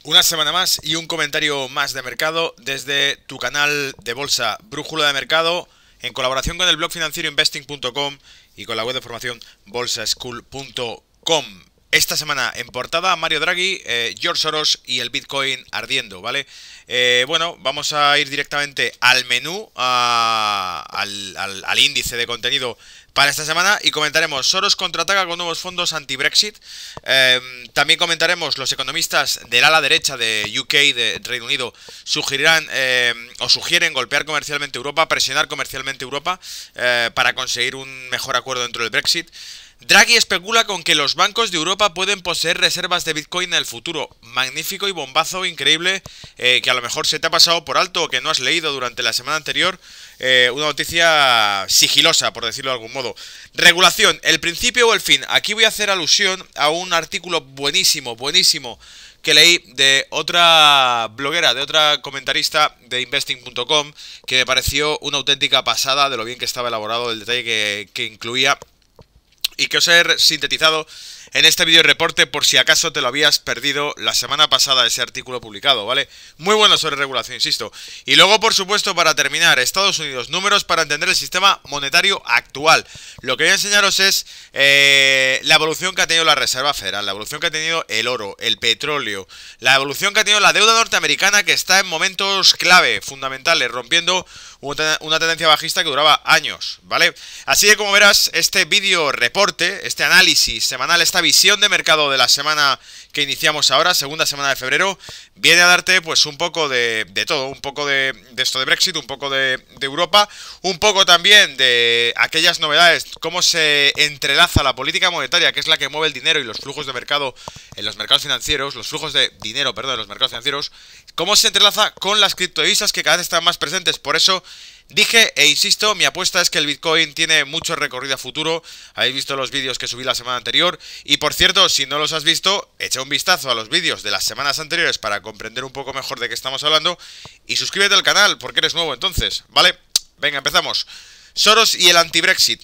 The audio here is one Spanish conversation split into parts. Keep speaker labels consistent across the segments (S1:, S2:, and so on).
S1: Una semana más y un comentario más de mercado desde tu canal de bolsa Brújula de Mercado en colaboración con el blog financiero investing.com y con la web de formación bolsaschool.com. Esta semana en portada Mario Draghi, George Soros y el Bitcoin ardiendo, ¿vale? Bueno, vamos a ir directamente al menú, al índice de contenido para esta semana y comentaremos Soros contraataca con nuevos fondos anti-Brexit. También comentaremos los economistas del ala derecha de UK, de Reino Unido, sugieren golpear comercialmente Europa, presionar comercialmente Europa para conseguir un mejor acuerdo dentro del Brexit. Draghi especula con que los bancos de Europa pueden poseer reservas de Bitcoin en el futuro. Magnífico y bombazo increíble que a lo mejor se te ha pasado por alto o que no has leído durante la semana anterior. Una noticia sigilosa, por decirlo de algún modo. Regulación, el principio o el fin. Aquí voy a hacer alusión a un artículo buenísimo que leí de otra bloguera, de otra comentarista de investing.com, que me pareció una auténtica pasada de lo bien que estaba elaborado, el detalle que incluía, y que os he sintetizado en este vídeo reporte por si acaso te lo habías perdido la semana pasada ese artículo publicado, ¿vale? Muy bueno sobre regulación, insisto. Y luego, por supuesto, para terminar, Estados Unidos, números para entender el sistema monetario actual. Lo que voy a enseñaros es la evolución que ha tenido la Reserva Federal, la evolución que ha tenido el oro, el petróleo, la evolución que ha tenido la deuda norteamericana, que está en momentos clave, fundamentales, rompiendo una tendencia bajista que duraba años, ¿vale? Así que como verás, este vídeo reporte, este análisis semanal, esta visión de mercado de la semana que iniciamos ahora, segunda semana de febrero, viene a darte pues un poco de todo, un poco de esto de Brexit, un poco de Europa, un poco también de aquellas novedades, cómo se entrelaza la política monetaria, que es la que mueve el dinero y los flujos de mercado en los mercados financieros, los flujos de dinero, perdón, en los mercados financieros, cómo se entrelaza con las criptodivisas que cada vez están más presentes. Por eso dije e insisto, mi apuesta es que el Bitcoin tiene mucho recorrido a futuro. Habéis visto los vídeos que subí la semana anterior. Y por cierto, si no los has visto, echa un vistazo a los vídeos de las semanas anteriores para comprender un poco mejor de qué estamos hablando. Y suscríbete al canal porque eres nuevo entonces, ¿vale? Venga, empezamos. Soros y el anti-Brexit.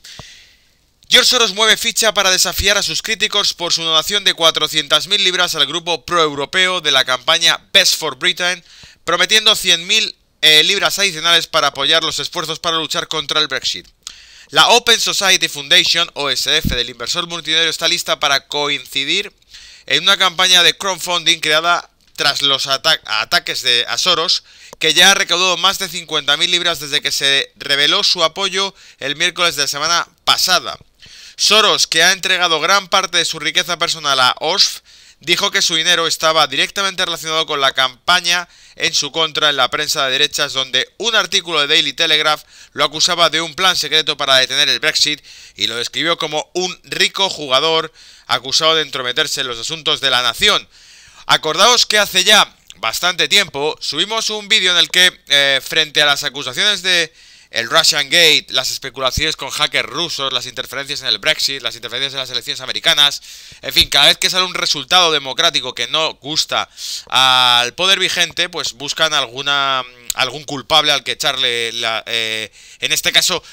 S1: George Soros mueve ficha para desafiar a sus críticos por su donación de 400.000 libras al grupo pro-europeo de la campaña Best for Britain, prometiendo 100.000 libras adicionales para apoyar los esfuerzos para luchar contra el Brexit. La Open Society Foundation, OSF, del inversor multimillonario está lista para coincidir en una campaña de crowdfunding creada tras los ataques a Soros, que ya ha recaudado más de 50.000 libras desde que se reveló su apoyo el miércoles de la semana pasada. Soros, que ha entregado gran parte de su riqueza personal a OSF, dijo que su dinero estaba directamente relacionado con la campaña en su contra en la prensa de derechas, donde un artículo de Daily Telegraph lo acusaba de un plan secreto para detener el Brexit y lo describió como un rico jugador acusado de entrometerse en los asuntos de la nación. Acordaos que hace ya bastante tiempo subimos un vídeo en el que, frente a las acusaciones de el Russian Gate, las especulaciones con hackers rusos, las interferencias en el Brexit, las interferencias en las elecciones americanas, en fin, cada vez que sale un resultado democrático que no gusta al poder vigente, pues buscan algún culpable al que echarle, en este caso,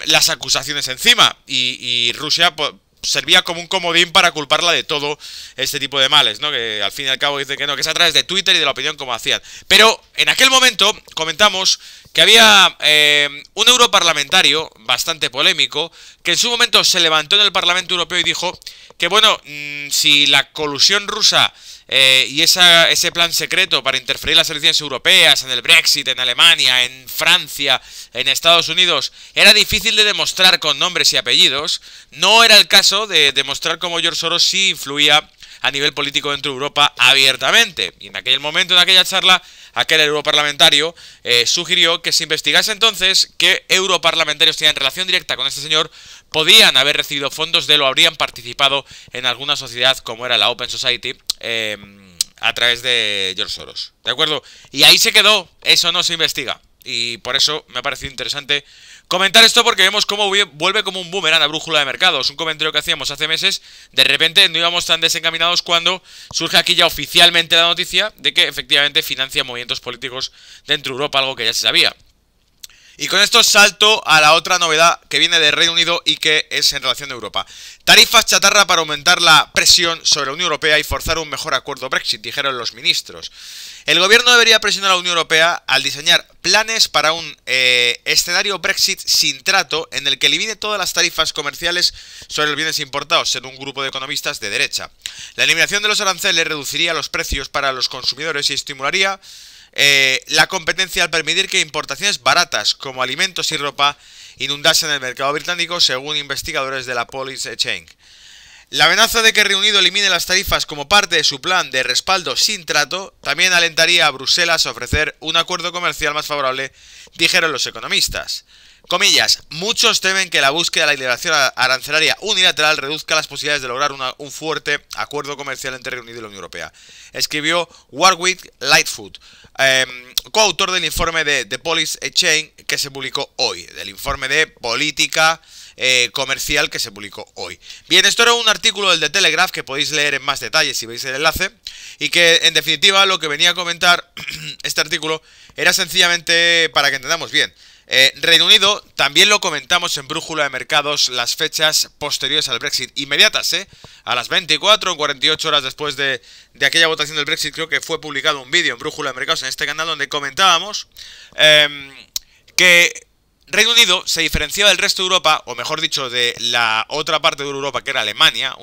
S1: las acusaciones encima. Y Rusia pues servía como un comodín para culparla de todo este tipo de males, ¿no? Que al fin y al cabo dice que no, que es a través de Twitter y de la opinión como hacían. Pero en aquel momento comentamos que había un europarlamentario bastante polémico que en su momento se levantó en el Parlamento Europeo y dijo que, bueno, si la colusión rusa y ese plan secreto para interferir en las elecciones europeas, en el Brexit, en Alemania, en Francia, en Estados Unidos, era difícil de demostrar con nombres y apellidos, no era el caso de demostrar cómo George Soros sí influía a nivel político dentro de Europa abiertamente. Y en aquel momento, en aquella charla, aquel europarlamentario sugirió que se investigase entonces qué europarlamentarios tenían relación directa con este señor, podían haber recibido fondos de él o habrían participado en alguna sociedad como era la Open Society a través de George Soros, ¿de acuerdo? Y ahí se quedó, eso no se investiga. Y por eso me ha parecido interesante comentar esto, porque vemos cómo vuelve como un boomerang a Brújula de Mercado. Es un comentario que hacíamos hace meses, de repente no íbamos tan desencaminados cuando surge aquí ya oficialmente la noticia de que efectivamente financia movimientos políticos dentro de Europa, algo que ya se sabía. Y con esto salto a la otra novedad que viene del Reino Unido y que es en relación a Europa. Tarifas chatarra para aumentar la presión sobre la Unión Europea y forzar un mejor acuerdo Brexit, dijeron los ministros. El gobierno debería presionar a la Unión Europea al diseñar planes para un escenario Brexit sin trato en el que elimine todas las tarifas comerciales sobre los bienes importados, según un grupo de economistas de derecha. La eliminación de los aranceles reduciría los precios para los consumidores y estimularía la competencia al permitir que importaciones baratas como alimentos y ropa inundasen el mercado británico, según investigadores de la Policy Exchange. La amenaza de que Reino Unido elimine las tarifas como parte de su plan de respaldo sin trato también alentaría a Bruselas a ofrecer un acuerdo comercial más favorable, dijeron los economistas. Comillas, muchos temen que la búsqueda de la liberación arancelaria unilateral reduzca las posibilidades de lograr un fuerte acuerdo comercial entre Reino Unido y la Unión Europea, escribió Warwick Lightfoot, coautor del informe de The Policy Exchange que se publicó hoy, del informe de política comercial que se publicó hoy. Bien, esto era un artículo del The Telegraph que podéis leer en más detalles si veis el enlace, y que en definitiva lo que venía a comentar este artículo era sencillamente para que entendamos bien. Reino Unido, también lo comentamos en Brújula de Mercados, las fechas posteriores al Brexit, inmediatas, a las 24 o 48 horas después de aquella votación del Brexit, creo que fue publicado un vídeo en Brújula de Mercados en este canal donde comentábamos que Reino Unido se diferenciaba del resto de Europa, o mejor dicho, de la otra parte de Europa que era Alemania,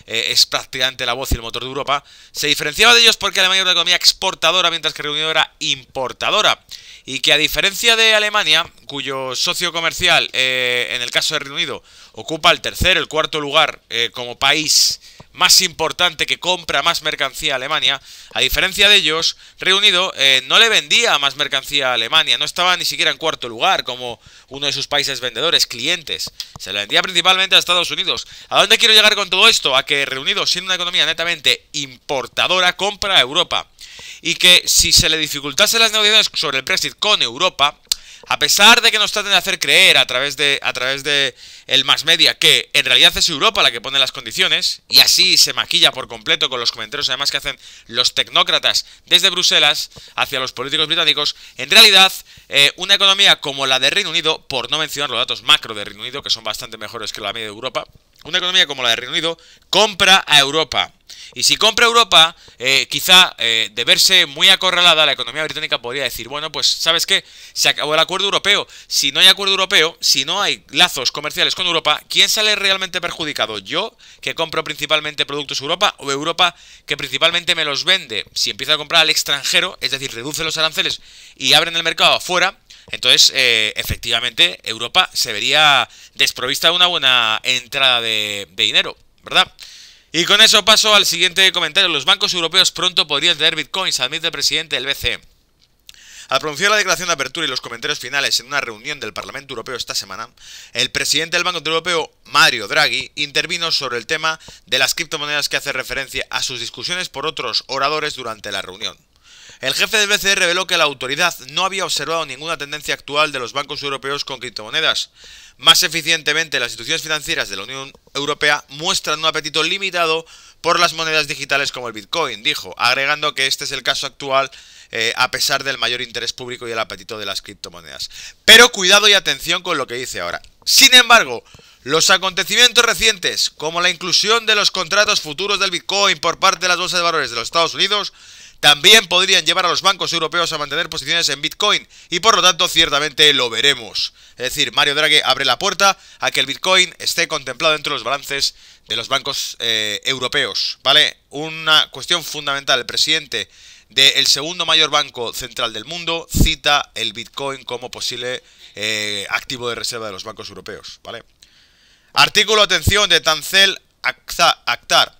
S1: es prácticamente la voz y el motor de Europa, se diferenciaba de ellos porque Alemania era una economía exportadora mientras que Reino Unido era importadora. Y que a diferencia de Alemania, cuyo socio comercial, en el caso de Reino Unido, ocupa el tercer, el cuarto lugar como país más importante que compra más mercancía a Alemania, a diferencia de ellos, Reino Unido no le vendía más mercancía a Alemania, no estaba ni siquiera en cuarto lugar como uno de sus países vendedores, clientes, se le vendía principalmente a Estados Unidos. ¿A dónde quiero llegar con todo esto? A que Reino Unido, siendo una economía netamente importadora, compra a Europa. Y que si se le dificultasen las negociaciones sobre el Brexit con Europa, a pesar de que nos traten de hacer creer a través de el mass media que en realidad es Europa la que pone las condiciones, y así se maquilla por completo con los comentarios además que hacen los tecnócratas desde Bruselas hacia los políticos británicos, en realidad una economía como la de Reino Unido, por no mencionar los datos macro de Reino Unido, que son bastante mejores que la media de Europa, una economía como la de Reino Unido compra a Europa. Y si compra Europa, quizá de verse muy acorralada, la economía británica podría decir, bueno, pues ¿sabes qué? Se acabó el acuerdo europeo. Si no hay acuerdo europeo, si no hay lazos comerciales con Europa, ¿quién sale realmente perjudicado? ¿Yo, que compro principalmente productos Europa, o Europa, que principalmente me los vende? Si empieza a comprar al extranjero, es decir, reduce los aranceles y abren el mercado afuera, entonces, efectivamente, Europa se vería desprovista de una buena entrada de dinero, ¿verdad? Y con eso paso al siguiente comentario. Los bancos europeos pronto podrían tener bitcoins, admite el presidente del BCE. Al pronunciar la declaración de apertura y los comentarios finales en una reunión del Parlamento Europeo esta semana, el presidente del Banco Central Europeo, Mario Draghi, intervino sobre el tema de las criptomonedas que hace referencia a sus discusiones por otros oradores durante la reunión. El jefe del BCE reveló que la autoridad no había observado ninguna tendencia actual de los bancos europeos con criptomonedas. Más eficientemente, las instituciones financieras de la Unión Europea muestran un apetito limitado por las monedas digitales como el Bitcoin, dijo, agregando que este es el caso actual a pesar del mayor interés público y el apetito de las criptomonedas. Pero cuidado y atención con lo que dice ahora. Sin embargo, los acontecimientos recientes, como la inclusión de los contratos futuros del Bitcoin por parte de las bolsas de valores de los Estados Unidos, también podrían llevar a los bancos europeos a mantener posiciones en Bitcoin y por lo tanto ciertamente lo veremos. Es decir, Mario Draghi abre la puerta a que el Bitcoin esté contemplado dentro de los balances de los bancos europeos, ¿vale? Una cuestión fundamental, el presidente del segundo mayor banco central del mundo cita el Bitcoin como posible activo de reserva de los bancos europeos, ¿vale? Artículo, atención, de Tancel Akhtar.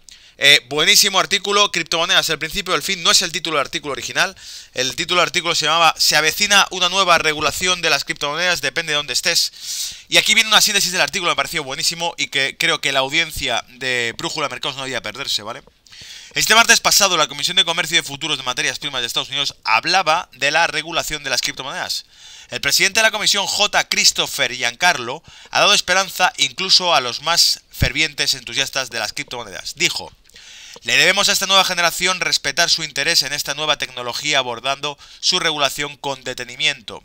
S1: Buenísimo artículo, criptomonedas, el principio y el fin, no es el título del artículo original. El título del artículo se llamaba "Se avecina una nueva regulación de las criptomonedas, depende de dónde estés". Y aquí viene una síntesis del artículo, me pareció buenísimo y que creo que la audiencia de Brújula de Mercados no debía perderse, ¿vale? Este martes pasado, la Comisión de Comercio y de Futuros de Materias Primas de Estados Unidos hablaba de la regulación de las criptomonedas. El presidente de la comisión, J. Christopher Giancarlo, ha dado esperanza incluso a los más fervientes entusiastas de las criptomonedas. Dijo: "Le debemos a esta nueva generación respetar su interés en esta nueva tecnología abordando su regulación con detenimiento".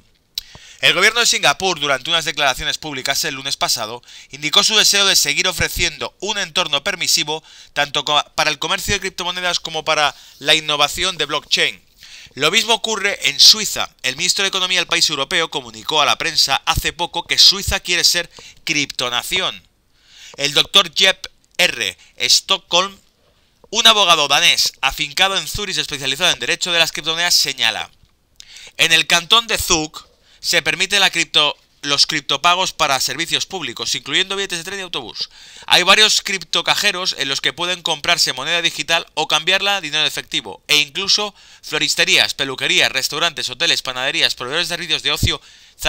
S1: El gobierno de Singapur, durante unas declaraciones públicas el lunes pasado, indicó su deseo de seguir ofreciendo un entorno permisivo tanto para el comercio de criptomonedas como para la innovación de blockchain. Lo mismo ocurre en Suiza. El ministro de Economía del país europeo comunicó a la prensa hace poco que Suiza quiere ser criptonación. El doctor Jeppe R. Stockholm, un abogado danés afincado en Zúrich especializado en derecho de las criptomonedas, señala: en el cantón de Zug se permite los criptopagos para servicios públicos, incluyendo billetes de tren y autobús. Hay varios criptocajeros en los que pueden comprarse moneda digital o cambiarla a dinero efectivo, e incluso floristerías, peluquerías, restaurantes, hoteles, panaderías, proveedores de servicios de ocio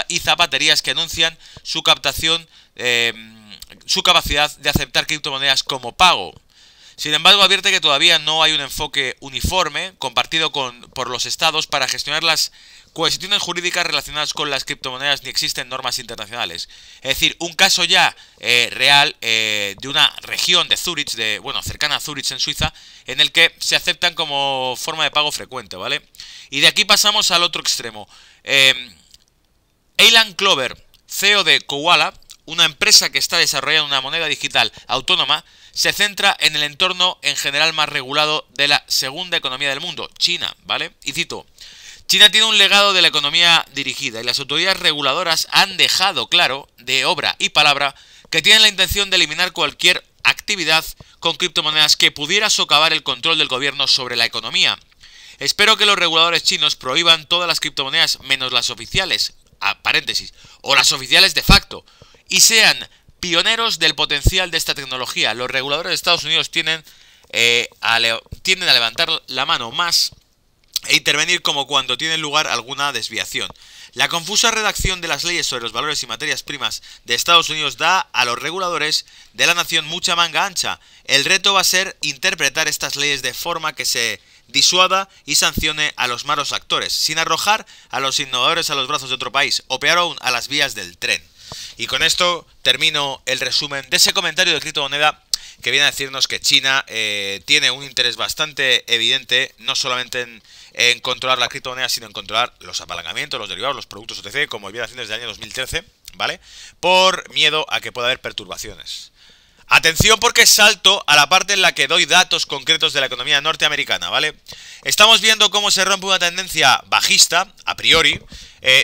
S1: y zapaterías que anuncian su capacidad de aceptar criptomonedas como pago. Sin embargo, advierte que todavía no hay un enfoque uniforme compartido por los estados para gestionar las cuestiones jurídicas relacionadas con las criptomonedas, ni existen normas internacionales. Es decir, un caso ya real de una región de Zúrich, cercana a Zúrich en Suiza, en el que se aceptan como forma de pago frecuente, ¿vale? Y de aquí pasamos al otro extremo. Alan Clover, CEO de Koala, una empresa que está desarrollando una moneda digital autónoma, se centra en el entorno en general más regulado de la segunda economía del mundo, China, ¿vale? Y cito: China tiene un legado de la economía dirigida y las autoridades reguladoras han dejado claro, de obra y palabra, que tienen la intención de eliminar cualquier actividad con criptomonedas que pudiera socavar el control del gobierno sobre la economía. Espero que los reguladores chinos prohíban todas las criptomonedas menos las oficiales, paréntesis, o las oficiales de facto, y sean pioneros del potencial de esta tecnología. Los reguladores de Estados Unidos tienden a levantar la mano más e intervenir como cuando tiene lugar alguna desviación. La confusa redacción de las leyes sobre los valores y materias primas de Estados Unidos da a los reguladores de la nación mucha manga ancha. El reto va a ser interpretar estas leyes de forma que se disuada y sancione a los malos actores, sin arrojar a los innovadores a los brazos de otro país, o peor aún, a las vías del tren. Y con esto termino el resumen de ese comentario de criptomoneda que viene a decirnos que China tiene un interés bastante evidente, no solamente en controlar la criptomoneda, sino en controlar los apalancamientos, los derivados, los productos OTC, como viene haciendo desde el año 2013, ¿vale? Por miedo a que pueda haber perturbaciones. Atención, porque salto a la parte en la que doy datos concretos de la economía norteamericana, ¿vale? Estamos viendo cómo se rompe una tendencia bajista, a priori,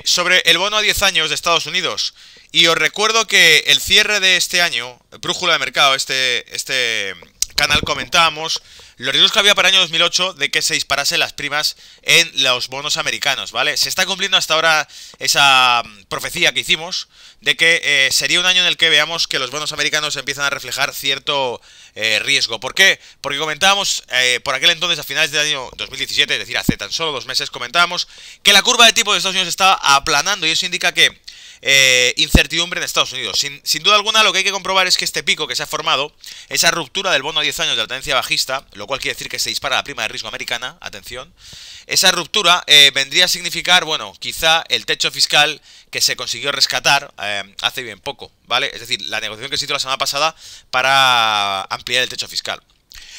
S1: sobre el bono a 10 años de Estados Unidos. Y os recuerdo que el cierre de este año, Brújula de Mercado, este canal, comentábamos los riesgos que había para el año 2008 de que se disparasen las primas en los bonos americanos, ¿vale? Se está cumpliendo hasta ahora esa profecía que hicimos de que sería un año en el que veamos que los bonos americanos empiezan a reflejar cierto riesgo. ¿Por qué? Porque comentábamos por aquel entonces, a finales del año 2017, es decir, hace tan solo 2 meses, comentábamos que la curva de tipo de Estados Unidos estaba aplanando, y eso indica que incertidumbre en Estados Unidos. Sin duda alguna, lo que hay que comprobar es que este pico que se ha formado, esa ruptura del bono a 10 años de la tendencia bajista, lo cual quiere decir que se dispara la prima de riesgo americana, atención, esa ruptura vendría a significar, bueno, quizá el techo fiscal que se consiguió rescatar hace bien poco, ¿vale? Es decir, la negociación que se hizo la semana pasada para ampliar el techo fiscal.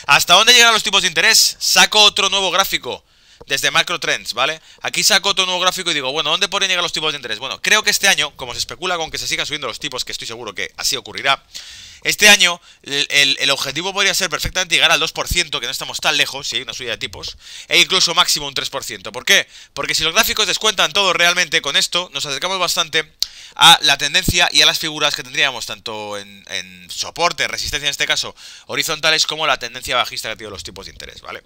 S1: ¿Hasta dónde llegan los tipos de interés? Saco otro nuevo gráfico desde Macro Trends, ¿vale? Aquí saco otro nuevo gráfico y digo, bueno, ¿dónde podrían llegar los tipos de interés? Bueno, creo que este año, como se especula con que se sigan subiendo los tipos, que estoy seguro que así ocurrirá, este año el objetivo podría ser perfectamente llegar al 2%, que no estamos tan lejos, si hay una subida de tipos, e incluso máximo un 3%. ¿Por qué? Porque si los gráficos descuentan todo realmente, con esto nos acercamos bastante a la tendencia y a las figuras que tendríamos tanto en soporte, resistencia en este caso, horizontales, como la tendencia bajista que ha tenido los tipos de interés, ¿vale?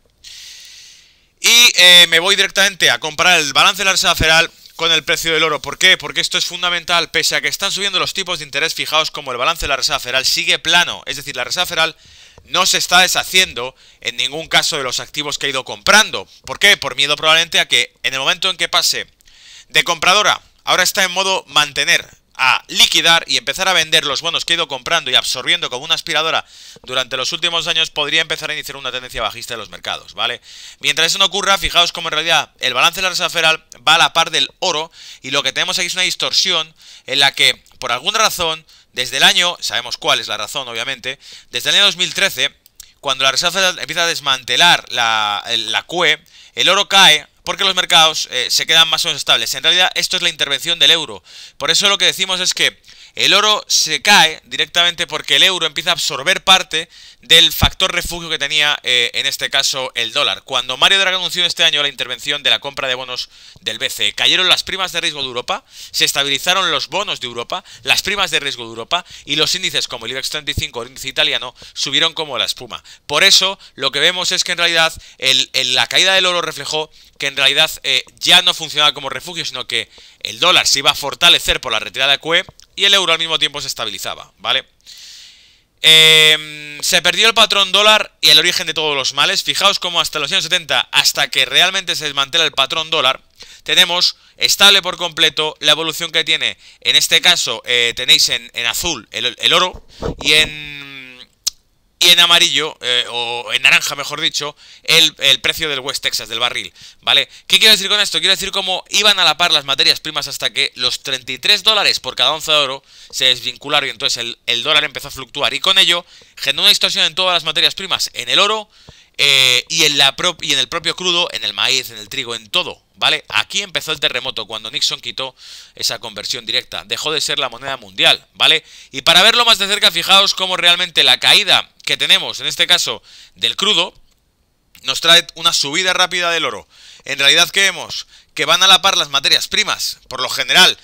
S1: Y me voy directamente a comparar el balance de la Reserva Federal con el precio del oro. ¿Por qué? Porque esto es fundamental. Pese a que están subiendo los tipos de interés, fijaos como el balance de la Reserva Federal sigue plano. Es decir, la Reserva Federal no se está deshaciendo en ningún caso de los activos que ha ido comprando. ¿Por qué? Por miedo probablemente a que en el momento en que pase de compradora, ahora está en modo mantener, a liquidar y empezar a vender los bonos que ha ido comprando y absorbiendo como una aspiradora durante los últimos años, podría empezar a iniciar una tendencia bajista de los mercados, ¿vale? Mientras eso no ocurra, fijaos como en realidad el balance de la Reserva Federal va a la par del oro, y lo que tenemos aquí es una distorsión en la que, por alguna razón, desde el año, sabemos cuál es la razón obviamente, desde el año 2013, cuando la Reserva Federal empieza a desmantelar la QE, el oro cae porque los mercados se quedan más o menos estables. En realidad esto es la intervención del euro. Por eso lo que decimos es que el oro se cae directamente porque el euro empieza a absorber parte del factor refugio que tenía, en este caso, el dólar. Cuando Mario Draghi anunció este año la intervención de la compra de bonos del BCE, cayeron las primas de riesgo de Europa, se estabilizaron los bonos de Europa, las primas de riesgo de Europa y los índices como el IBEX 35 o el índice italiano subieron como la espuma. Por eso lo que vemos es que en realidad la caída del oro reflejó que en realidad ya no funcionaba como refugio, sino que el dólar se iba a fortalecer por la retirada de QE y el euro al mismo tiempo se estabilizaba, ¿vale? Se perdió el patrón dólar y el origen de todos los males. Fijaos cómo hasta los años 70, hasta que realmente se desmantela el patrón dólar, tenemos estable por completo la evolución que tiene. En este caso tenéis en azul el oro y en amarillo, o en naranja mejor dicho, el precio del West Texas, del barril, ¿vale? ¿Qué quiero decir con esto? Quiero decir cómo iban a la par las materias primas hasta que los 33 dólares por cada onza de oro se desvincularon y entonces el dólar empezó a fluctuar y con ello generó una distorsión en todas las materias primas, en el oro y en el propio crudo, en el maíz, en el trigo, en todo, ¿vale? Aquí empezó el terremoto cuando Nixon quitó esa conversión directa, dejó de ser la moneda mundial, ¿vale? Y para verlo más de cerca, fijaos cómo realmente la caída que tenemos, en este caso, del crudo, nos trae una subida rápida del oro. En realidad, ¿qué vemos? Que van a la par las materias primas, por lo general.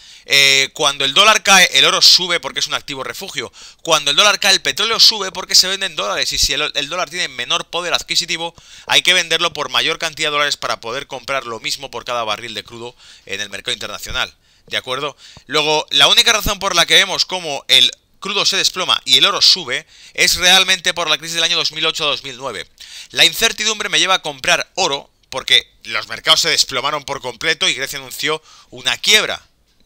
S1: Cuando el dólar cae, el oro sube porque es un activo refugio. Cuando el dólar cae, el petróleo sube porque se vende en dólares. Y si el dólar tiene menor poder adquisitivo, hay que venderlo por mayor cantidad de dólares para poder comprar lo mismo por cada barril de crudo en el mercado internacional. ¿De acuerdo? Luego, la única razón por la que vemos cómo el crudo se desploma y el oro sube es realmente por la crisis del año 2008-2009. La incertidumbre me lleva a comprar oro porque los mercados se desplomaron por completo y Grecia anunció una quiebra.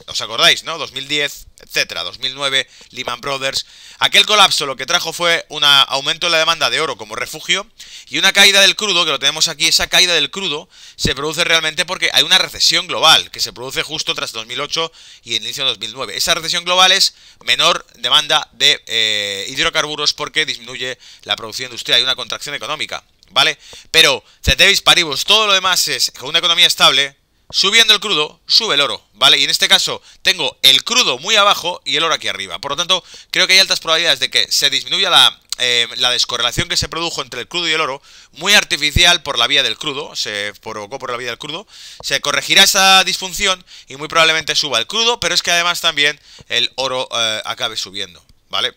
S1: ¿Os acordáis, no? 2010, etcétera, 2009, Lehman Brothers. Aquel colapso lo que trajo fue un aumento de la demanda de oro como refugio y una caída del crudo, que lo tenemos aquí. Esa caída del crudo se produce realmente porque hay una recesión global que se produce justo tras 2008 y el inicio de 2009. Esa recesión global es menor demanda de hidrocarburos porque disminuye la producción industrial, hay una contracción económica, ¿vale? Pero, ceteris paribus, todo lo demás es con una economía estable. Subiendo el crudo, sube el oro, ¿vale? Y en este caso tengo el crudo muy abajo y el oro aquí arriba. Por lo tanto, creo que hay altas probabilidades de que se disminuya la descorrelación que se produjo entre el crudo y el oro, muy artificial por la vía del crudo, se provocó por la vía del crudo. Se corregirá esa disfunción y muy probablemente suba el crudo, pero es que además también el oro acabe subiendo, ¿vale?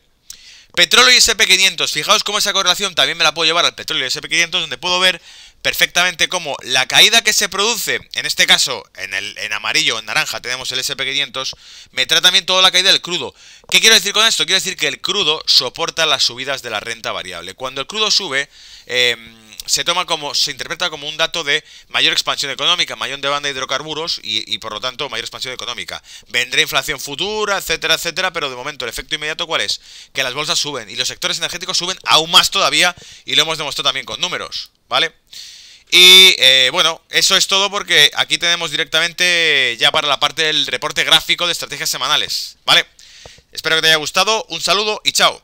S1: Petróleo y SP500, fijaos cómo esa correlación también me la puedo llevar al petróleo y SP500, donde puedo ver perfectamente cómo la caída que se produce, en este caso en amarillo o en naranja tenemos el SP500, me trae también toda la caída del crudo. ¿Qué quiero decir con esto? Quiero decir que el crudo soporta las subidas de la renta variable. Cuando el crudo sube, se interpreta como un dato de mayor expansión económica, mayor demanda de hidrocarburos y por lo tanto mayor expansión económica. Vendrá inflación futura, etcétera, etcétera, pero de momento el efecto inmediato ¿cuál es? Que las bolsas suben y los sectores energéticos suben aún más todavía y lo hemos demostrado también con números, ¿vale? Y bueno, eso es todo porque aquí tenemos directamente ya para la parte del reporte gráfico de estrategias semanales, ¿vale? Espero que te haya gustado, un saludo y chao.